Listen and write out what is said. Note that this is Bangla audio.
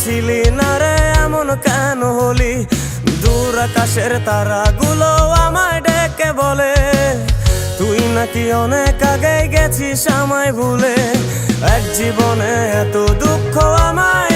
ছিলি না রে, এমন কেন হলি? দূর আকাশের তারাগুলো আমায় ডেকে বলে তুই নাকি অনেক আগে গেছিস আমায় ভুলে। এক জীবনে এত দুঃখ আমায়